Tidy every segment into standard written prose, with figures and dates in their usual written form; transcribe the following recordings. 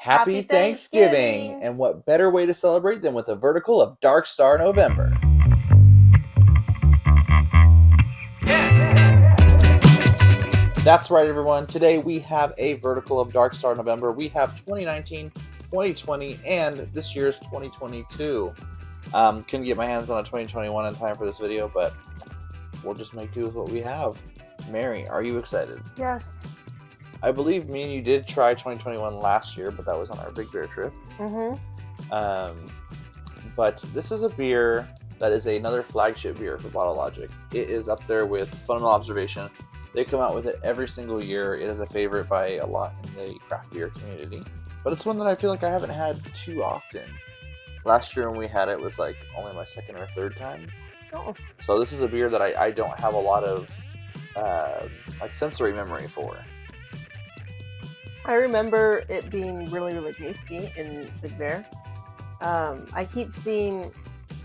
Happy Thanksgiving! And what better way to celebrate than with a vertical of Darkstar November? That's right, everyone. Today we have a vertical of Darkstar November. We have 2019, 2020, and this year's 2022. Couldn't get my hands on a 2021 in time for this video, but we'll just make do with what we have. Mary, are you excited? Yes. I believe me and you did try 2021 last year, but that was on our Big Beer trip. But this is a beer that is another flagship beer for Bottle Logic. It is up there with Fundamental Observation. They come out with it every single year. It is a favorite by a lot in the craft beer community. But it's one that I feel like I haven't had too often. Last year when we had it was like only my second or third time. Oh. So this is a beer that I don't have a lot of like sensory memory for. I remember it being really, really tasty in Big Bear. I keep seeing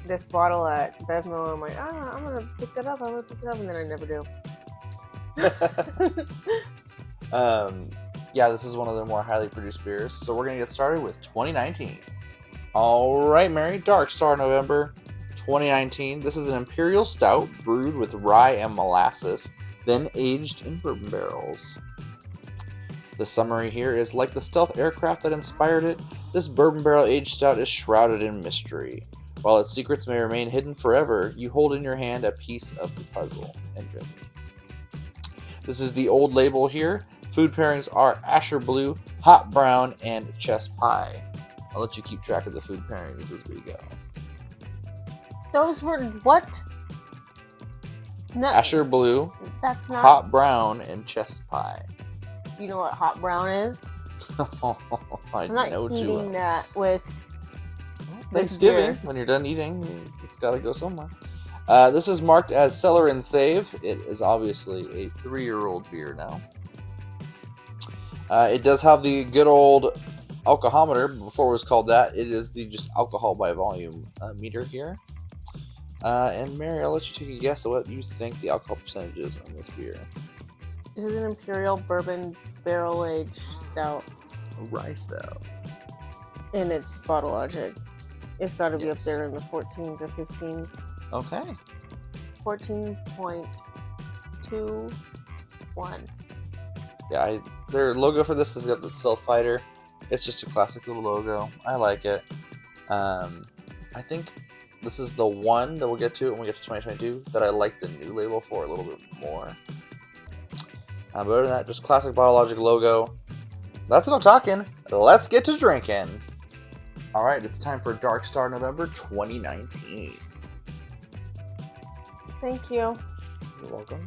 this bottle at Bevmo. I'm like, I'm going to pick that up. And then I never do. Yeah, this is one of the more highly produced beers. So we're going to get started with 2019. All right, Mary, Darkstar November 2019. This is an Imperial Stout brewed with rye and molasses, then aged in bourbon barrels. The summary here is, like the stealth aircraft that inspired it, this bourbon barrel aged stout is shrouded in mystery. While its secrets may remain hidden forever, you hold in your hand a piece of the puzzle. Interesting. This is the old label here. Food pairings are Asher Blue, Hot Brown, and Chess Pie. I'll let you keep track of the food pairings as we go. Those were what? No, Asher Blue, that's not Hot Brown, and Chess Pie. You know what hot brown is? I'm not eating that with Thanksgiving. When you're done eating, it's got to go somewhere. This is marked as Cellar and Save. It is obviously a 3-year-old beer now. It does have the good old alcohometer. Before it was called that, it is the just alcohol by volume meter here. And Mary, I'll let you take a guess at what you think the alcohol percentage is on this beer. This is an Imperial Bourbon Barrel Aged Stout. A rye stout. And it's Bottle Logic. It's got to be up there in the 14s or 15s. Okay. 14.21. Yeah, their logo for this has got the Stealth Fighter. It's just a classic little logo. I like it. I think this is the one that we'll get to when we get to 2022 that I like the new label for a little bit more. But other than that, just classic Bottle Logic logo. That's enough talking. Let's get to drinking. Alright, it's time for Darkstar November 2019. Thank you. You're welcome.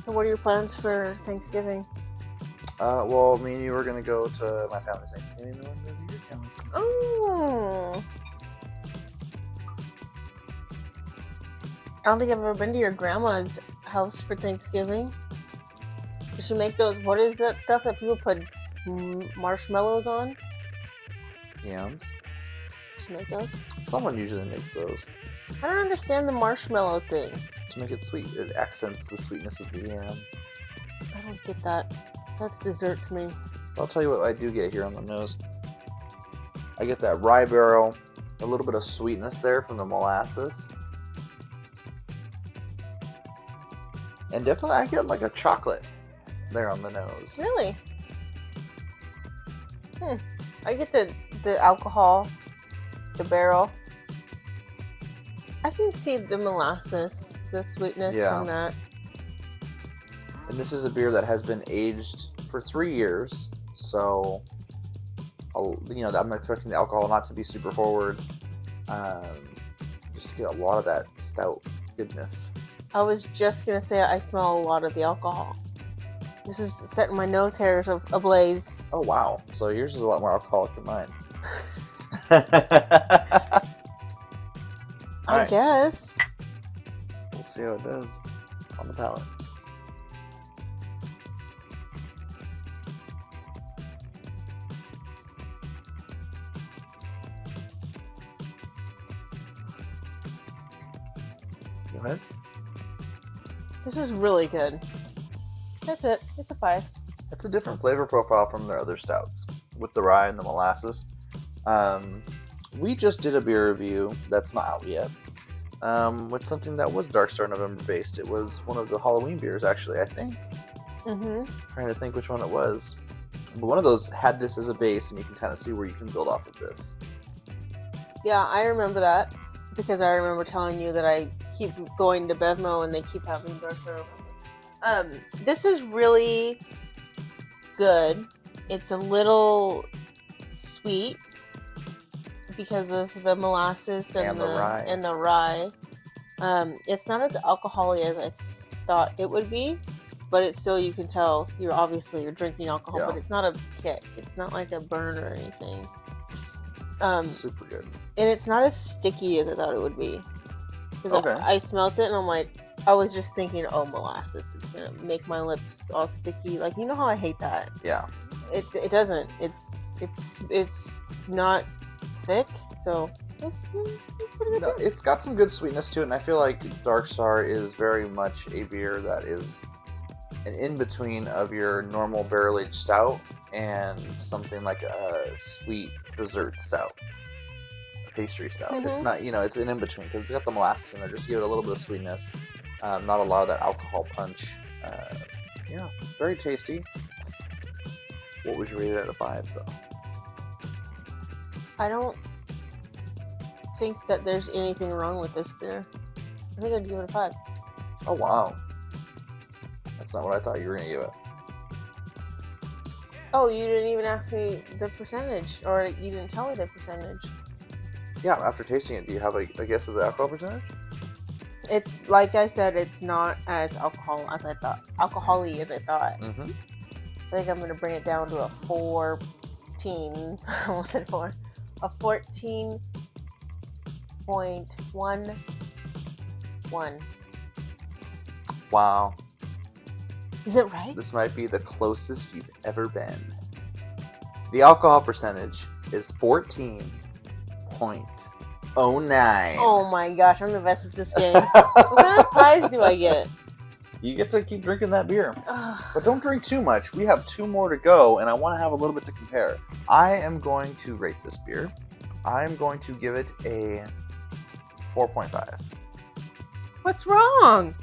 So what are your plans for Thanksgiving? Well, me and you are going to go to my family's Thanksgiving and then we'll go to your family's Thanksgiving. Oh. I don't think I've ever been to your grandma's house for Thanksgiving. Did she make those? What is that stuff that people put marshmallows on? Yams. Did she make those? Someone usually makes those. I don't understand the marshmallow thing. To make it sweet. It accents the sweetness of the yam. I don't get that. That's dessert to me. I'll tell you what I do get here on the nose. I get that rye barrel, a little bit of sweetness there from the molasses. And definitely I get like a chocolate there on the nose. Really? I get the alcohol, the barrel. I can see the molasses, the sweetness from that. And this is a beer that has been aged for 3 years, so I'm expecting the alcohol not to be super forward, just to get a lot of that stout goodness. I was just gonna say I smell a lot of the alcohol. This is setting my nose hairs ablaze. Oh wow! So yours is a lot more alcoholic than mine. I guess. We'll see how it does on the palate. Go ahead. This is really good. That's it. It's a 5. It's a different flavor profile from their other stouts with the rye and the molasses. We just did a beer review that's not out yet with something that was Darkstar November based. It was one of the Halloween beers, actually, I think. Trying to think which one it was. But one of those had this as a base, and you can kind of see where you can build off of this. Yeah, I remember that because I remember telling you that I keep going to Bevmo and they keep having Darkstar November. This is really good. It's a little sweet because of the molasses and the rye. It's not as alcoholic as I thought it would be, but it's still, you can tell you're drinking alcohol, but it's not a kick. It's not like a burn or anything. Super good. And it's not as sticky as I thought it would be. Because I smelt it and I'm like, I was just thinking, oh, molasses. It's going to make my lips all sticky. Like, you know how I hate that? Yeah. It doesn't. It's not thick, so it's pretty good. It's got some good sweetness to it, and I feel like Darkstar is very much a beer that is an in-between of your normal barrel-aged stout and something like a sweet dessert stout, a pastry stout. It's not, it's an in-between because it's got the molasses in there just to give it a little bit of sweetness, not a lot of that alcohol punch. Very tasty. What would you rate it out of 5, though? I don't think that there's anything wrong with this beer. I think I'd give it a 5. Oh, wow. That's not what I thought you were going to give it. Oh, you didn't even ask me the percentage, or you didn't tell me the percentage. Yeah, after tasting it, do you have a guess of the alcohol percentage? It's, like I said, it's not as alcohol-y as I thought. Mm-hmm. I think I'm going to bring it down to a 14. I almost said 4. A 14.11. Wow. Is it right? This might be the closest you've ever been. The alcohol percentage is 14.09. Oh my gosh, I'm the best at this game. What kind of prize do I get? You get to keep drinking that beer. But don't drink too much. We have 2 more to go, and I want to have a little bit to compare. I am going to rate this beer. I'm going to give it a 4.5. What's wrong?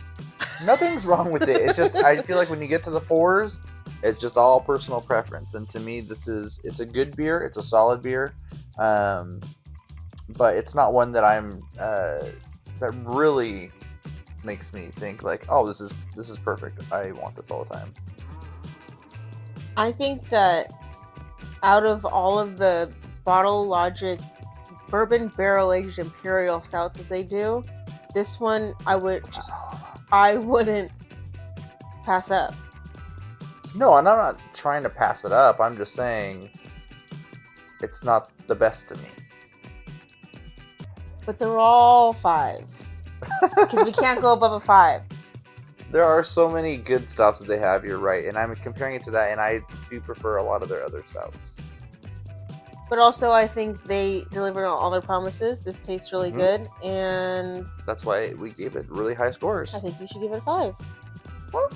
Nothing's wrong with it. It's just, I feel like when you get to the 4s, it's just all personal preference. And to me, it's a good beer. It's a solid beer. But it's not one that that really makes me think like, oh, this is perfect. I want this all the time. I think that out of all of the Bottle Logic bourbon barrel aged imperial stouts that they do, this one I wouldn't pass up. No, and I'm not trying to pass it up. I'm just saying it's not the best to me. But they're all 5s. Because we can't go above a 5. There are so many good stouts that they have, you're right. And I'm comparing it to that, and I do prefer a lot of their other stouts. But also, I think they delivered on all their promises. This tastes really good, and that's why we gave it really high scores. I think you should give it a 5. Well,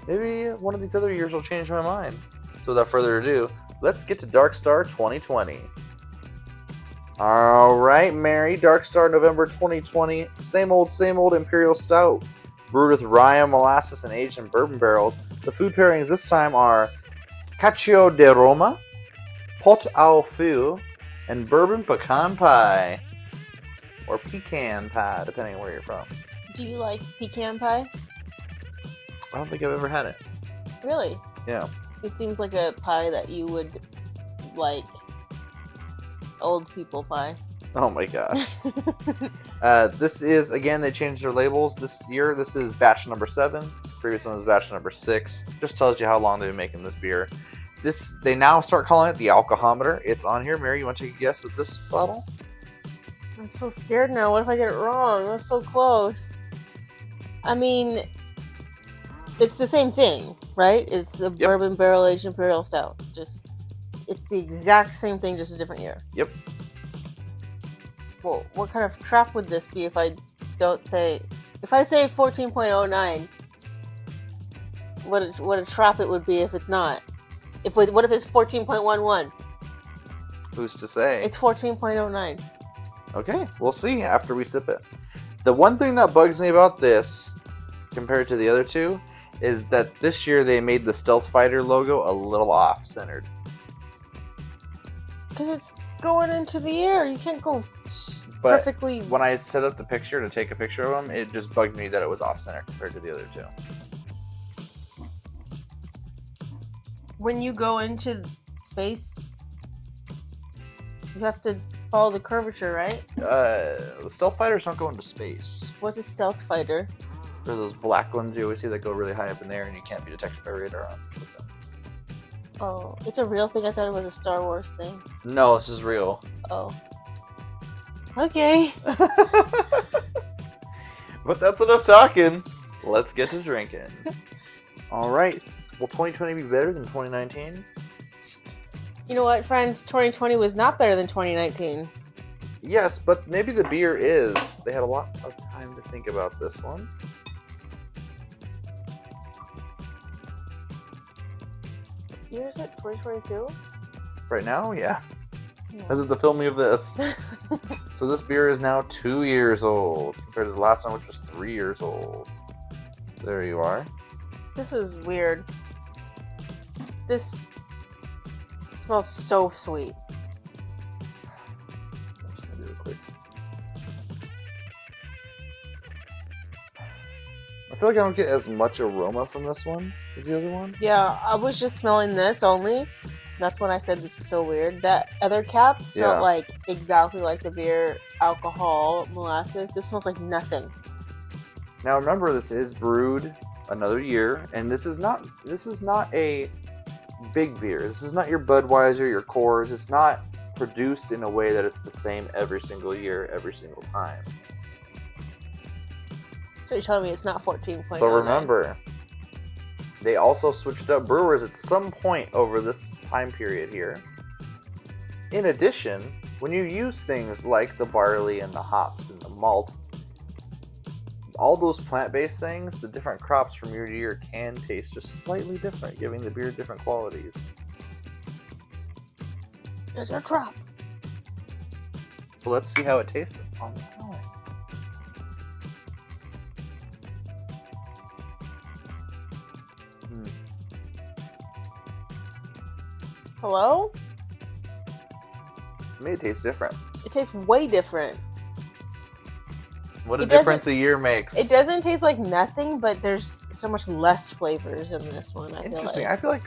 maybe one of these other years will change my mind. So without further ado, let's get to Darkstar 2020. Alright, Mary, Darkstar November 2020. Same old Imperial Stout. Brewed with rye and molasses and aged in bourbon barrels. The food pairings this time are cacio de Roma, pot au feu, and bourbon pecan pie. Or pecan pie, depending on where you're from. Do you like pecan pie? I don't think I've ever had it. Really? Yeah. It seems like a pie that you would like. Old people pie. Oh my gosh. This is, again, they changed their labels this year. This is batch number 7. Previous one was batch number 6. Just tells you how long they've been making this beer. They now start calling it the alcohometer. It's on here. Mary, you want to take a guess at this bottle? I'm so scared now. What if I get it wrong? That's so close. I mean, it's the same thing, right? It's the bourbon barrel aged imperial stout. It's the exact same thing, just a different year. Yep. Well, what kind of trap would this be if I say 14.09? what a trap it would be if it's not. What if it's 14.11? Who's to say? It's 14.09. Okay, we'll see after we sip it. The one thing that bugs me about this, compared to the other two, is that this year they made the Stealth Fighter logo a little off-centered. Because it's going into the air. You can't go perfectly. When I set up the picture to take a picture of them, it just bugged me that it was off-center compared to the other two. When you go into space, you have to follow the curvature, right? Stealth Fighters don't go into space. What's a stealth fighter? They're those black ones you always see that go really high up in the air and you can't be detected by radar on with them. Oh, it's a real thing. I thought it was a Star Wars thing. No, this is real. Oh. Okay. But that's enough talking. Let's get to drinking. All right. Will 2020 be better than 2019? You know what, friends? 2020 was not better than 2019. Yes, but maybe the beer is. They had a lot of time to think about this one. What year is it? 2022? Right now, yeah. Yeah. As of the filming of this. So this beer is now 2 years old, compared to the last one, which was 3 years old. There you are. This is weird. This smells so sweet. I'm just gonna do it quick. I feel like I don't get as much aroma from this one as the other one. Yeah, I was just smelling this only. That's when I said this is so weird. That other cap smelled like exactly like the beer, alcohol, molasses. This smells like nothing. Now remember, this is brewed another year, and this is not a big beer. This is not your Budweiser, your Coors. It's not produced in a way that it's the same every single year, every single time. So you're telling me it's not 14.09? So remember, they also switched up brewers at some point over this time period here. In addition, when you use things like the barley and the hops and the malt, all those plant-based things, the different crops from year to year can taste just slightly different, giving the beer different qualities. There's our trap. So let's see how it tastes on the palate. Hello? To me, it tastes different. It tastes way different. What a difference a year makes. It doesn't taste like nothing, but there's so much less flavors in this one. Interesting. I feel like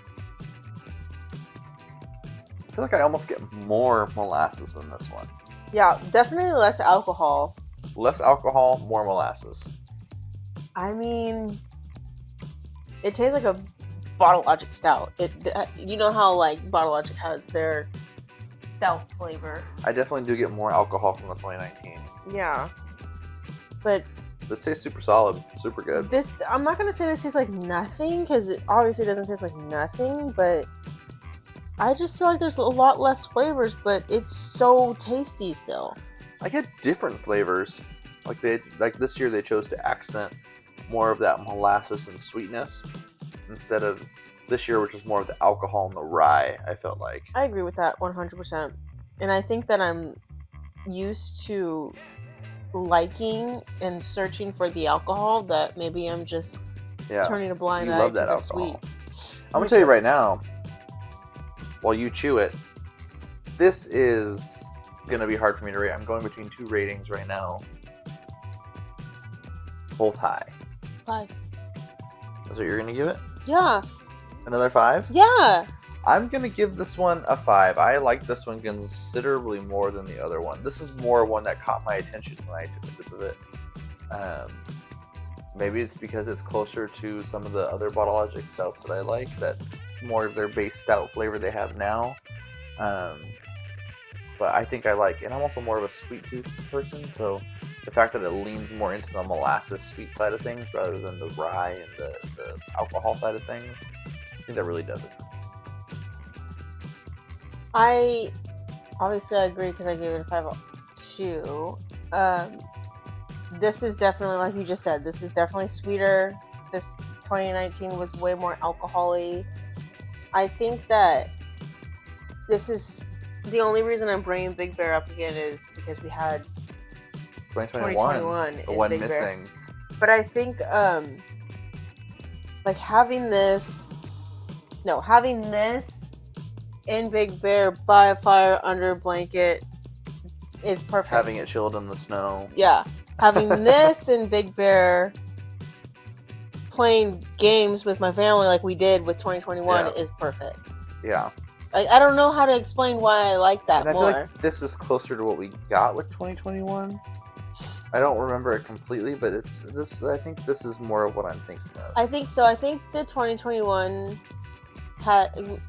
I almost get more molasses in this one. Yeah, definitely less alcohol. Less alcohol, more molasses. I mean, it tastes like a Bottle Logic stout. You know how like Bottle Logic has their stout flavor. I definitely do get more alcohol from the 2019. Yeah, but this tastes super solid, super good. I'm not gonna say this tastes like nothing because it obviously doesn't taste like nothing, but I just feel like there's a lot less flavors, but it's so tasty still. I get different flavors. Like this year they chose to accent more of that molasses and sweetness instead of this year, which is more of the alcohol and the rye, I felt like. I agree with that 100%. And I think that I'm used to liking and searching for the alcohol that maybe I'm just turning a blind eye to the sweet. I'm going to tell you right now, while you chew it, this is going to be hard for me to rate. I'm going between two ratings right now. Both high. 5. That's what you're going to give it? Yeah. Another 5? Yeah. I'm going to give this one a 5. I like this one considerably more than the other one. This is more one that caught my attention when I took a sip of it. Maybe it's because it's closer to some of the other Bottle Logic stouts that I like, that more of their base stout flavor they have now. But I think I like, and I'm also more of a sweet tooth person, so the fact that it leans more into the molasses sweet side of things rather than the rye and the alcohol side of things, I think that really does it. I agree because I gave it a 5 too. This is definitely, like you just said, this is definitely sweeter. This 2019 was way more alcohol-y. I think that this is the only reason I'm bringing Big Bear up again is because we had 2021 the one Big Bear. missing. But I think like having this in Big Bear by a fire under a blanket is perfect. Having it chilled in the snow. Yeah. Having this in Big Bear, playing games with my family like we did with 2021 is perfect. Yeah. I don't know how to explain why I like that and more. I feel like this is closer to what we got with 2021. I don't remember it completely, but it's this. I think this is more of what I'm thinking of. I think so. I think the 2021 had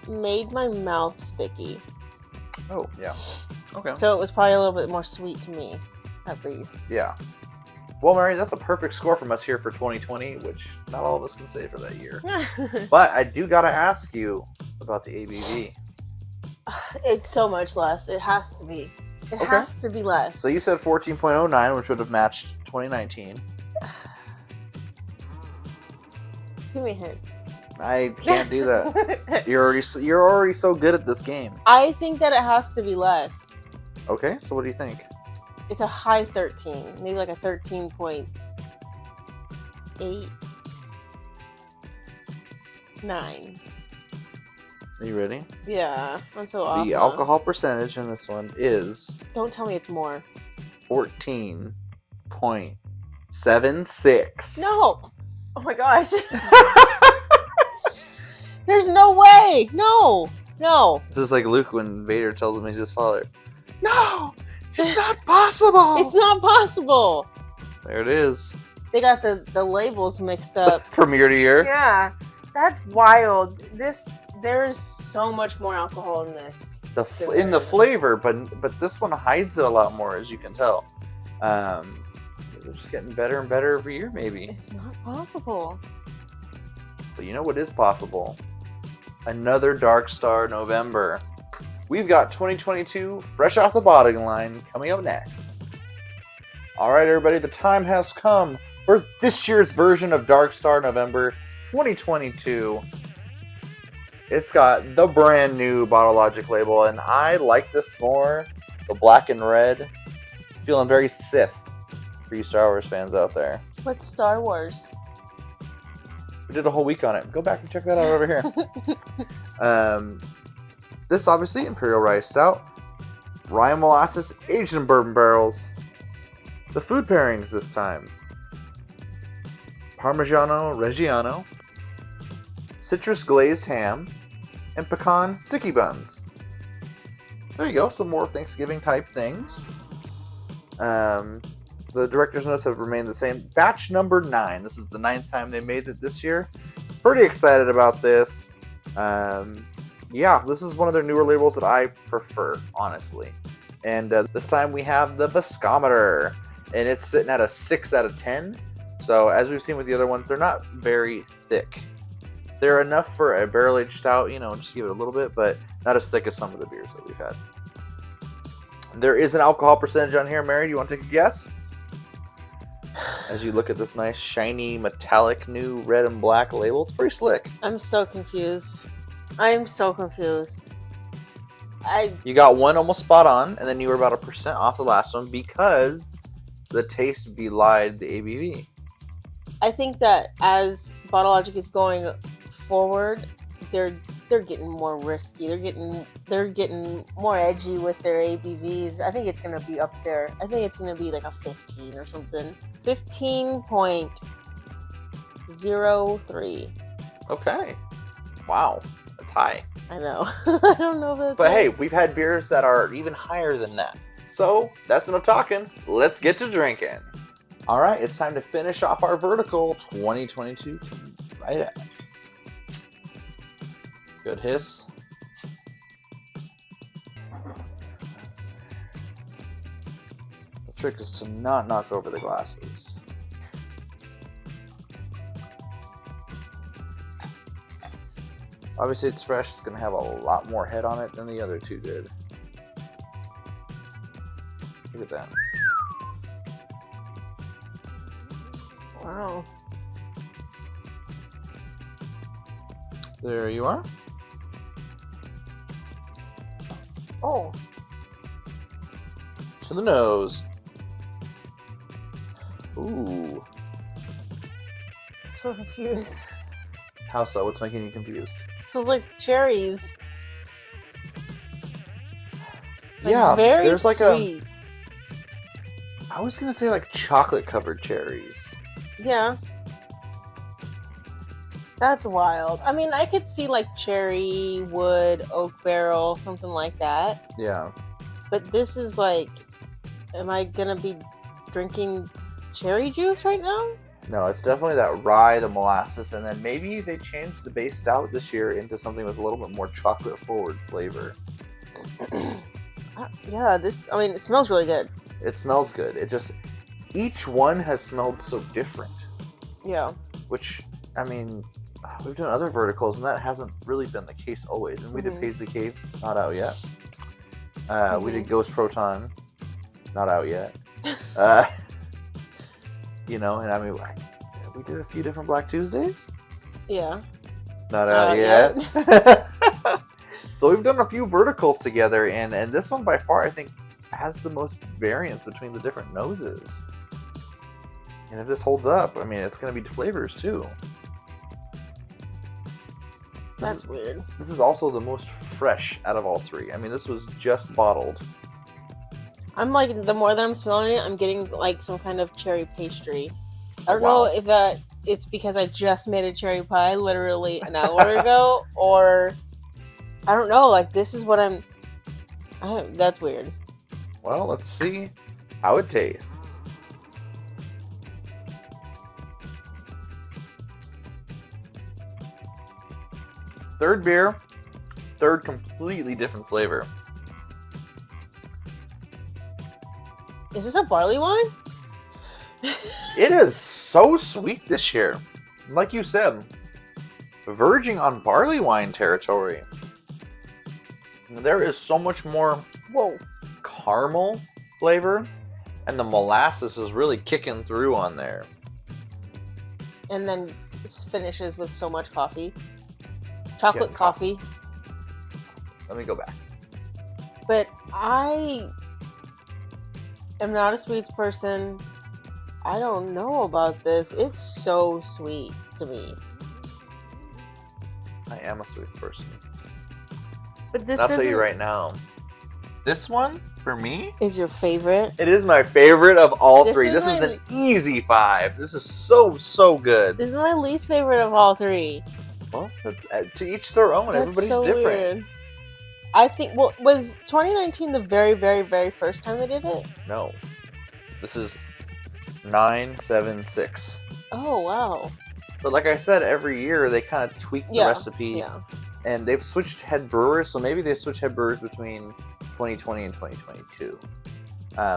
made my mouth sticky. Oh, yeah. Okay. So it was probably a little bit more sweet to me, at least. Yeah. Well, Mary, that's a perfect score from us here for 2020, which not all of us can say for that year. But I do gotta ask you about the ABV. It's so much less. It has to be. It has to be less. So you said 14.09, which would have matched 2019. Give me a hint. I can't do that. You're already so good at this game. I think that it has to be less. Okay, so what do you think? It's a high 13, maybe like a 13.8, 9. Are you ready? Yeah, that's so awesome. The alcohol percentage in this one is... Don't tell me it's more. 14.76. No! Oh my gosh. There's no way! No! No! This is like Luke when Vader tells him he's his father. No! It's not possible! It's not possible! There it is. They got the labels mixed up. From year to year? Yeah. That's wild. There is so much more alcohol in this. In the flavor, but this one hides it a lot more, as you can tell. They're just getting better and better every year, maybe. It's not possible. But you know what is possible? Another Darkstar November. We've got 2022 fresh off the bottling line coming up next. Alright everybody, the time has come for this year's version of Darkstar November 2022. It's got the brand new Bottle Logic label, and I like this more. The black and red. Feeling very Sith for you Star Wars fans out there. What's Star Wars? We did a whole week on it. Go back and check that out over here. This obviously Imperial Rye Stout, rye and molasses aged in bourbon barrels. The food pairings this time: Parmigiano Reggiano, citrus glazed ham, and pecan sticky buns. There you go, some more Thanksgiving type things. The director's notes have remained the same. Batch number 9. This is the 9th time they made it this year. Pretty excited about this. Yeah, this is one of their newer labels that I prefer, honestly. And this time we have the Biscometer, and it's sitting at a 6 out of 10. So as we've seen with the other ones, they're not very thick. They're enough for a barrel-aged stout, you know, just give it a little bit, but not as thick as some of the beers that we've had. There is an alcohol percentage on here. Mary, do you want to take a guess? As you look at this nice, shiny, metallic, new red and black label, it's pretty slick. I'm so confused. I am so confused. You got one almost spot on, and then you were about 1% off the last one because the taste belied the ABV. I think that as Bottle Logic is going forward, they're getting more risky. They're getting more edgy with their ABVs. I think it's gonna be up there. I think it's gonna be like a 15 or something. 15.03. Okay. Wow. That's high. I know. I don't know if that's But hey, we've had beers that are even higher than that. So that's enough talking. Let's get to drinking. All right, it's time to finish off our vertical 2022. Right at. Good hiss. The trick is to not knock over the glasses. Obviously it's fresh, it's going to have a lot more head on it than the other two did. Look at that. Wow. There you are. Oh. To the nose. Ooh. So confused. How so? What's making you confused? Smells like cherries. Yeah, very there's like sweet. I was gonna say like chocolate covered cherries. Yeah. That's wild. I mean, I could see like cherry, wood, oak barrel, something like that. Yeah. But this is like, am I gonna be drinking cherry juice right now? No, it's definitely that rye, the molasses, and then maybe they changed the base stout this year into something with a little bit more chocolate forward flavor. Yeah, this, I mean, it smells really good. It smells good. It just, each one has smelled so different. Yeah. Which, I mean, we've done other verticals, and that hasn't really been the case always. And we did Paisley Cave, not out yet. We did Ghost Proton, not out yet. You know, and I mean, we did a few different Black Tuesdays. Yeah. Not out yet. So we've done a few verticals together, and this one by far, I think, has the most variance between the different noses. And if this holds up, I mean, it's going to be flavors too. That's weird. This is also the most fresh out of all three. I mean, this was just bottled. I'm like, the more that I'm smelling it, I'm getting like some kind of cherry pastry. I don't Wow. know if it's because I just made a cherry pie literally an hour ago, or I don't know. Like, this is what that's weird. Well, let's see how it tastes. Third beer, third completely different flavor. Is this a barley wine? It is so sweet this year. Like you said, verging on barley wine territory. There is so much more caramel flavor, and the molasses is really kicking through on there. And then this finishes with so much coffee. Chocolate coffee. Let me go back. But I am not a sweets person. I don't know about this. It's so sweet to me. I am a sweet person. But this I'll tell you right now. This one, for me, is your favorite. it is my favorite of all This three. is This my- is an easy 5. This is so good. This is my least favorite of all three. Well, that's, to each their own. That's Everybody's so different. weird. I think, well, was 2019 the very, very, very first time they did it? No. This is 976. Oh, wow. But like I said, every year they kind of tweak the recipe. Yeah. And they've switched head brewers, so maybe they switch head brewers between 2020 and 2022.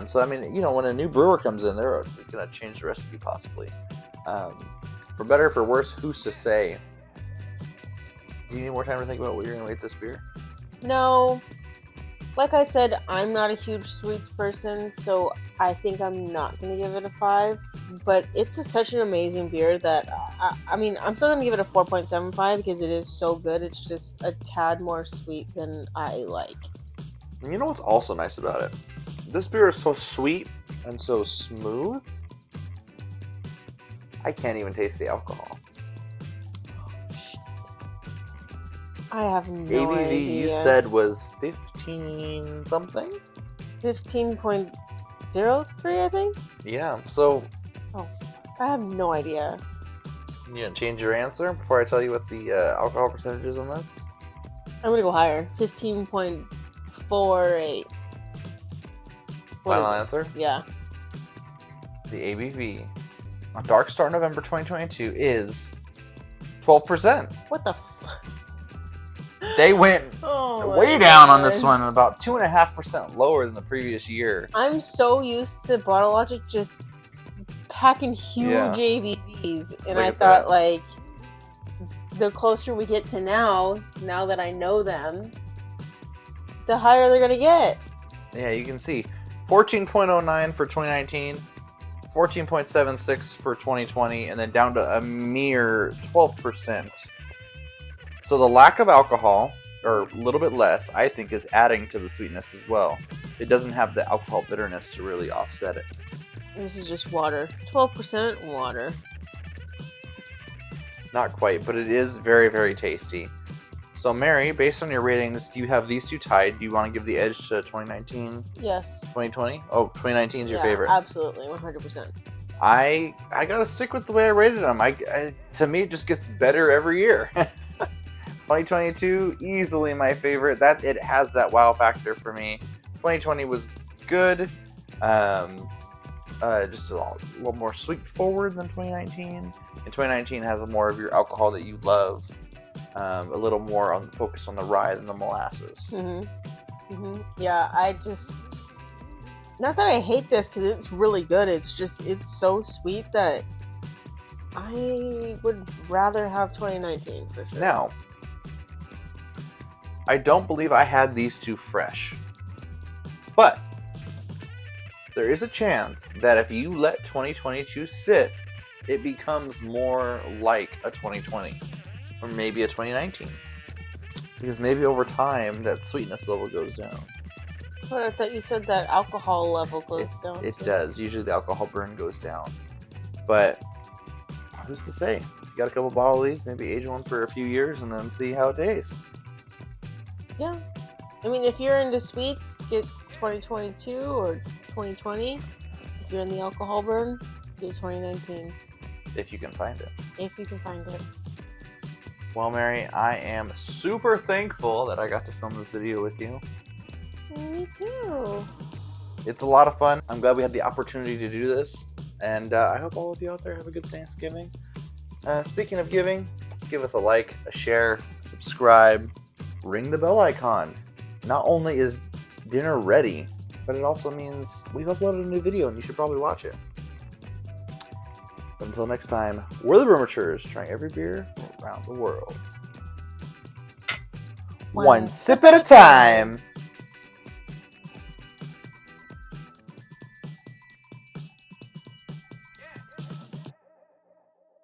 So, I mean, you know, when a new brewer comes in, they're going to change the recipe possibly. For better or for worse, who's to say? Do you need more time to think about what you're going to rate this beer? No. Like I said, I'm not a huge sweets person, so I think I'm not going to give it a 5. But it's such an amazing beer that, I mean, I'm still going to give it a 4.75 because it is so good. It's just a tad more sweet than I like. And you know what's also nice about it? This beer is so sweet and so smooth. I can't even taste the alcohol. I have no ABV idea. you said was 15 something? 15.03, I think? Yeah, so Oh, I have no idea. you gonna change your answer before I tell you what the alcohol percentage is on this? I'm gonna go higher. 15.48. Final answer? Yeah. The ABV on Darkstar November 2022 is 12%. What the They went way down on this one, about 2.5% lower than the previous year. I'm so used to Bottle Logic just packing huge ABVs, and Look I at thought, that. like, the closer we get to now that I know them, the higher they're gonna get. Yeah, you can see 14.09 for 2019, 14.76 for 2020, and then down to a mere 12% So the lack of alcohol, or a little bit less, I think is adding to the sweetness as well. It doesn't have the alcohol bitterness to really offset it. This is just water. 12% water. Not quite, but it is very, very tasty. So Mary, based on your ratings, you have these two tied. Do you want to give the edge to 2019? Yes. 2020? Oh, 2019 is your Yeah, favorite. absolutely, 100%. I gotta stick with the way I rated them. To me, it just gets better every year. 2022, easily my favorite. That it has that wow factor for me. 2020 was good. Just a little more sweet forward than 2019. And 2019 has more of your alcohol that you love. A little more on the focus on the rye than the molasses. Yeah, not that I hate this because it's really good. It's just it's so sweet that I would rather have 2019 for sure. Now, I don't believe I had these two fresh, but there is a chance that if you let 2022 sit, it becomes more like a 2020 or maybe a 2019, because maybe over time that sweetness level goes down. But I thought you said that alcohol level goes down. It too. does. Usually the alcohol burn goes down, but who's to say? You got a couple bottles of these, maybe age one for a few years and then see how it tastes. Yeah, I mean, if you're into sweets, get 2022 or 2020. If you're in the alcohol burn, do 2019. If you can find it. If you can find it. Well, Mary, I am super thankful that I got to film this video with you. Me too. It's a lot of fun. I'm glad we had the opportunity to do this. And I hope all of you out there have a good Thanksgiving. Speaking of giving, give us a like, a share, subscribe, ring the bell icon. Not only is dinner ready, but it also means we've uploaded a new video and you should probably watch it. But until next time, we're the Brewmatures, trying every beer around the world. One sip at a time.